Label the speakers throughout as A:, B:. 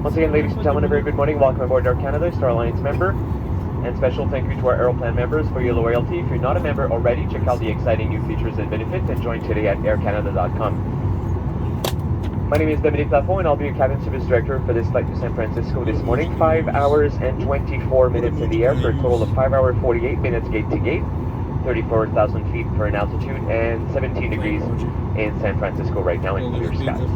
A: Once again, ladies and gentlemen, a very good morning. Welcome aboard Air Canada, Star Alliance member. And special thank you to our Aeroplan members for your loyalty. If you're not a member already, check out the exciting new features and benefits and join today at aircanada.com. My name is Dominique Lafont and I'll be your cabin service director for this flight to San Francisco this morning. 5 hours and 24 minutes in the air for a total of 5 hours 48 minutes gate to gate, 34,000 feet per an altitude, and 17 degrees in San Francisco right now in clear skies.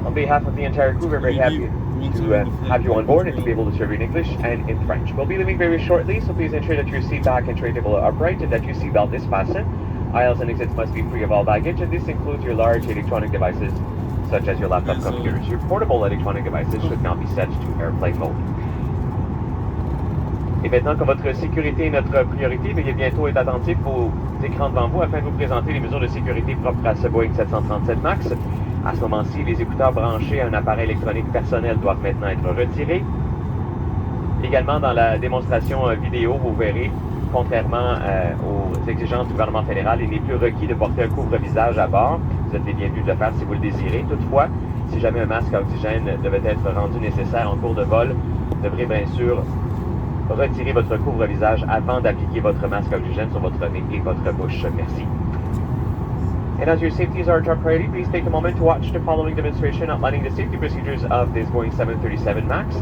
A: On behalf of the entire crew, we're very happy to have you on board and to be able to serve you in English and in French. We'll be leaving very shortly, so please ensure that your seat back and tray table are upright and that your seatbelt is fastened. Aisles and exits must be free of all baggage, and this includes your large electronic devices, such as your laptop computers. Your portable electronic devices should not be set to airplane mode. Et maintenant que votre sécurité est notre priorité, veuillez bientôt être attentif aux écrans devant vous afin de vous présenter les mesures de sécurité propres à ce Boeing 737 MAX. À ce moment-ci, les écouteurs branchés à un appareil électronique personnel doivent maintenant être retirés. Également, dans la démonstration vidéo, vous verrez, contrairement aux exigences du gouvernement fédéral, il n'est plus requis de porter un couvre-visage à bord. Vous êtes les bienvenus de le faire si vous le désirez. Toutefois, si jamais un masque à oxygène devait être rendu nécessaire en cours de vol, vous devrez bien sûr retirer votre couvre-visage avant d'appliquer votre masque à oxygène sur votre nez et votre bouche. Merci. And as your safety is our top priority, please take a moment to watch the following demonstration outlining the safety procedures of this Boeing 737 MAX.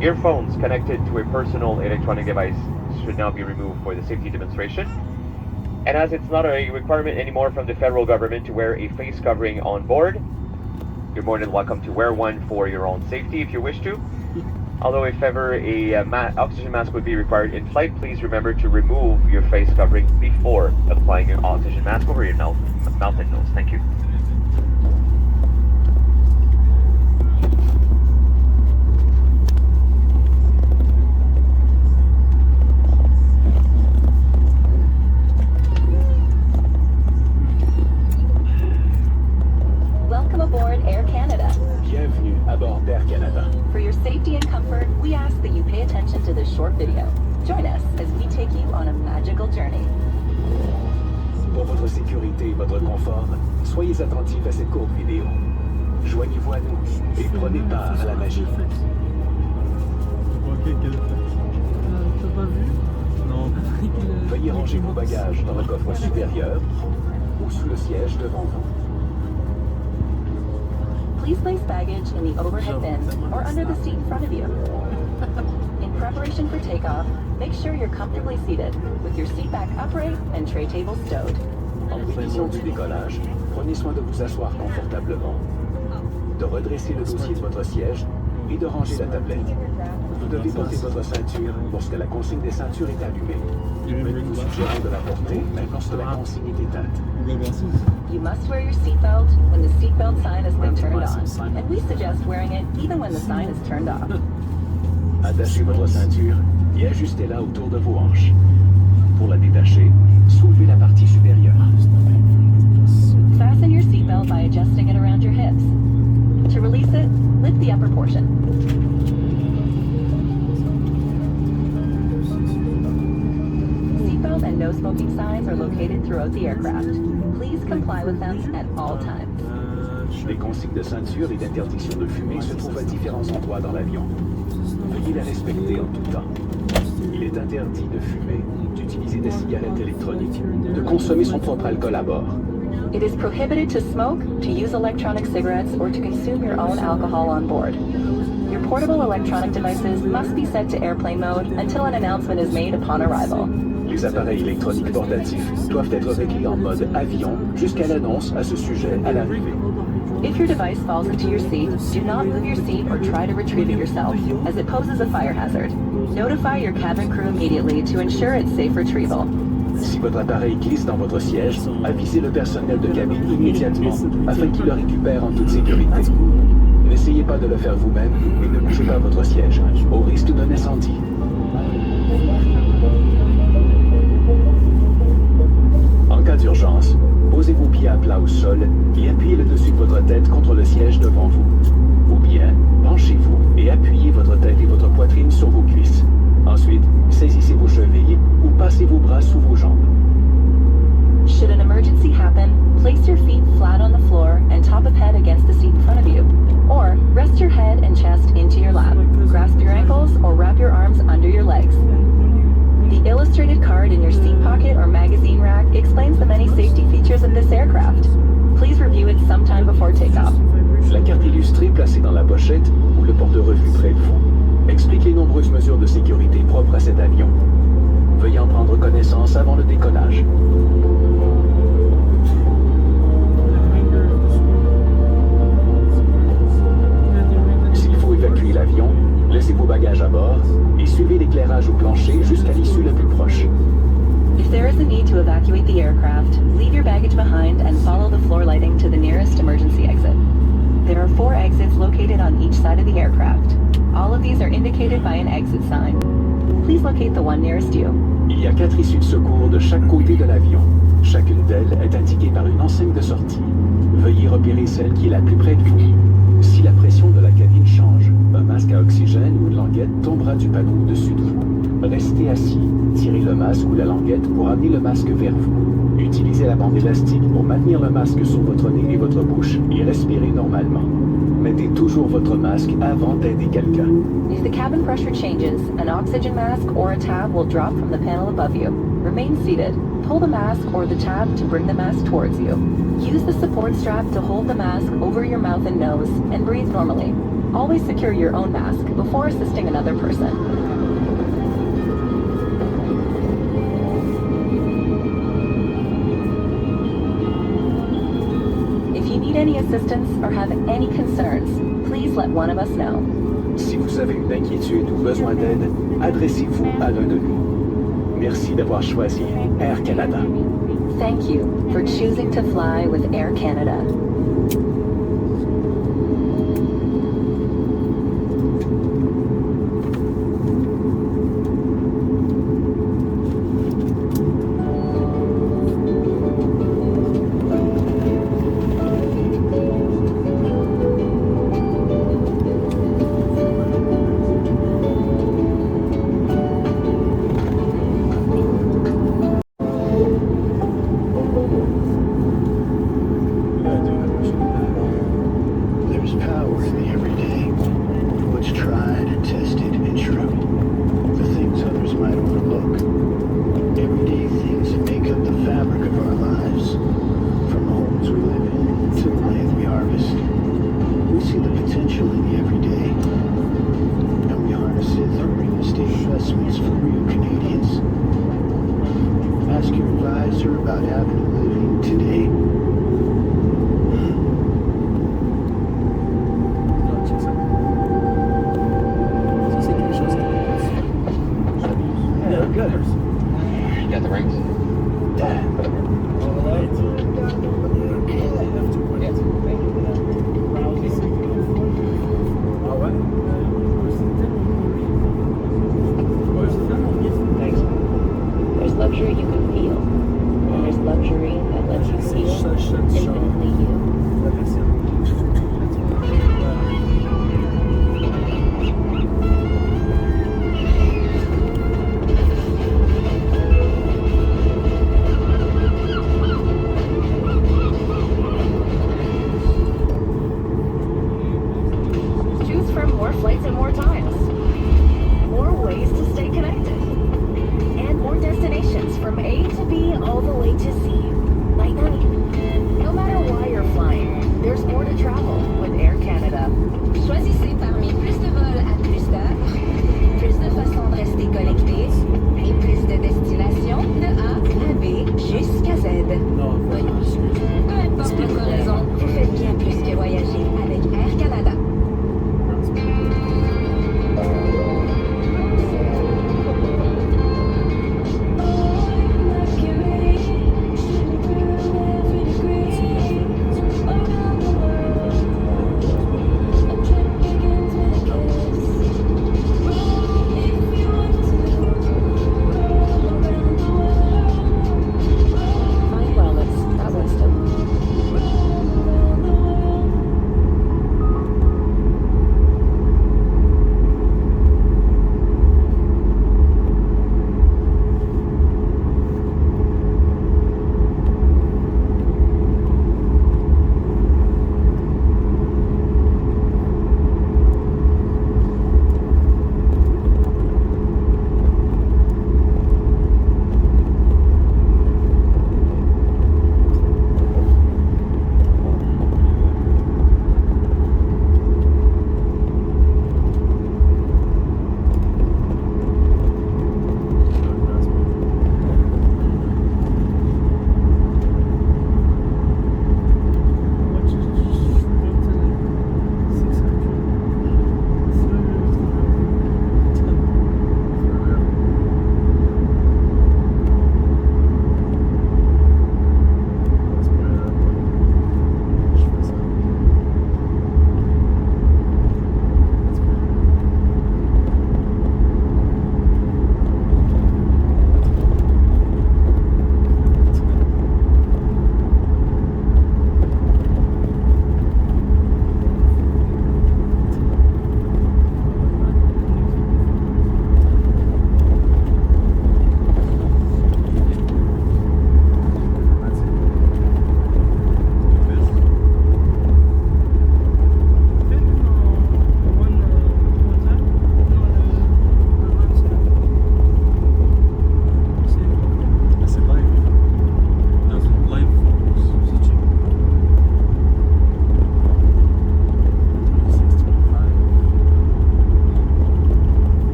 A: Earphones connected to a personal electronic device should now be removed for the safety demonstration. And as it's not a requirement anymore from the federal government to wear a face covering on board, you're more than welcome to wear one for your own safety if you wish to. Although if ever a oxygen mask would be required in flight, please remember to remove your face covering before applying an oxygen mask over your mouth and nose. Thank you.
B: Welcome aboard Air Canada.
C: Bienvenue à bord d'Air Canada.
B: For your safety and comfort, we ask that you pay attention to this short video. Join us as we take you on a magical journey.
C: Pour votre sécurité et votre confort, soyez attentifs à cette courte vidéo. Joignez-vous à nous et prenez part à la magie. Veuillez ranger vos bagages dans le coffre supérieur ou sous le siège devant vous.
B: Please place baggage in the overhead bin or under the seat in front of you. In preparation for takeoff, make sure you're comfortably seated with your seat back upright and tray table stowed.
C: En prévision du décollage, prenez soin de vous asseoir confortablement, de redresser le dossier de votre siège et de ranger la tablette. Vous devez porter votre ceinture lorsque la consigne des ceintures est allumée. Nous vous suggérons de la porter même lorsque la consigne est éteinte.
B: You must wear your seatbelt when the seatbelt sign has been turned on, and we suggest wearing it even when the sign is turned off.
C: Attachez votre ceinture et ajustez-la autour de vos hanches. Pour la détacher, soulevez la partie supérieure.
B: Fasten your seatbelt by adjusting it around your hips. To release it, lift the upper portion. Seatbelt and no smoking signs are located throughout the aircraft. Please comply with them at all times.
C: Les consignes de ceinture et d'interdiction de fumer se trouvent à différents endroits dans l'avion. Veuillez les respecter en tout temps. Il est interdit de fumer, d'utiliser des cigarettes électroniques, de consommer son propre alcool à bord.
B: It is prohibited to smoke, to use electronic cigarettes, or to consume your own alcohol on board. Your portable electronic devices must be set to airplane mode until an announcement is made upon arrival.
C: Les appareils électroniques portatifs doivent être réglés en mode avion jusqu'à l'annonce à ce sujet à l'arrivée.
B: If your device falls into your seat, do not move your seat or try to retrieve it yourself, as it poses a fire hazard. Notify your cabin crew immediately to ensure its safe retrieval.
C: Si votre appareil glisse dans votre siège, avisez le personnel de cabine immédiatement afin qu'il le récupère en toute sécurité. N'essayez pas de le faire vous-même et ne bougez pas votre siège, au risque d'un incendie. En cas d'urgence, posez vos pieds à plat au sol et appuyez le dessus de votre tête contre le siège devant vous. Ou bien, penchez-vous et appuyez votre tête et votre poitrine sur vos cuisses. Ensuite, saisissez vos chevilles ou passez vos bras sous vos jambes.
B: Should an emergency happen, place your feet flat on the illustrated card in your seat pocket or magazine rack explains the many safety features of this aircraft. Please review it sometime before takeoff.
C: La carte illustrée placée dans la pochette ou le porte-revue près de vous explique les nombreuses mesures de sécurité propres à cet avion. Veuillez en prendre connaissance avant le décollage. S'il faut évacuer l'avion, laissez vos bagages à bord et suivez l'éclairage au plancher jusqu'à l'issue la plus proche.
B: If there is a need to evacuate the aircraft, leave your baggage behind and follow the floor lighting to the nearest emergency exit. There are 4 exits located on each side of the aircraft. All of these are indicated by an exit sign. Please locate the one nearest you.
C: Il y a 4 issues de secours de chaque côté de l'avion. Chacune d'elles est indiquée par une enseigne de sortie. Veuillez repérer celle qui est la plus près de vous. Si la pression de la cabine change, un masque à oxygène ou une languette tombera du panneau au-dessus de vous. Restez assis, tirez le masque ou la languette pour amener le masque vers vous. Utilisez la bande élastique pour maintenir le masque sur votre nez et votre bouche et respirez normalement. Mettez toujours votre masque avant d'aider quelqu'un.
B: If the cabin pressure changes, an oxygen mask or a tab will drop from the panel above you. Remain seated. Pull the mask or the tab to bring the mask towards you. Use the support strap to hold the mask over your mouth and nose and breathe normally. Always secure your own mask before assisting another person. If you need any assistance or have any concerns, please let one of us know.
C: Si vous avez une inquiétude ou besoin d'aide, adressez-vous à l'un de nous. Merci d'avoir choisi Air Canada.
B: Thank you for choosing to fly with Air Canada.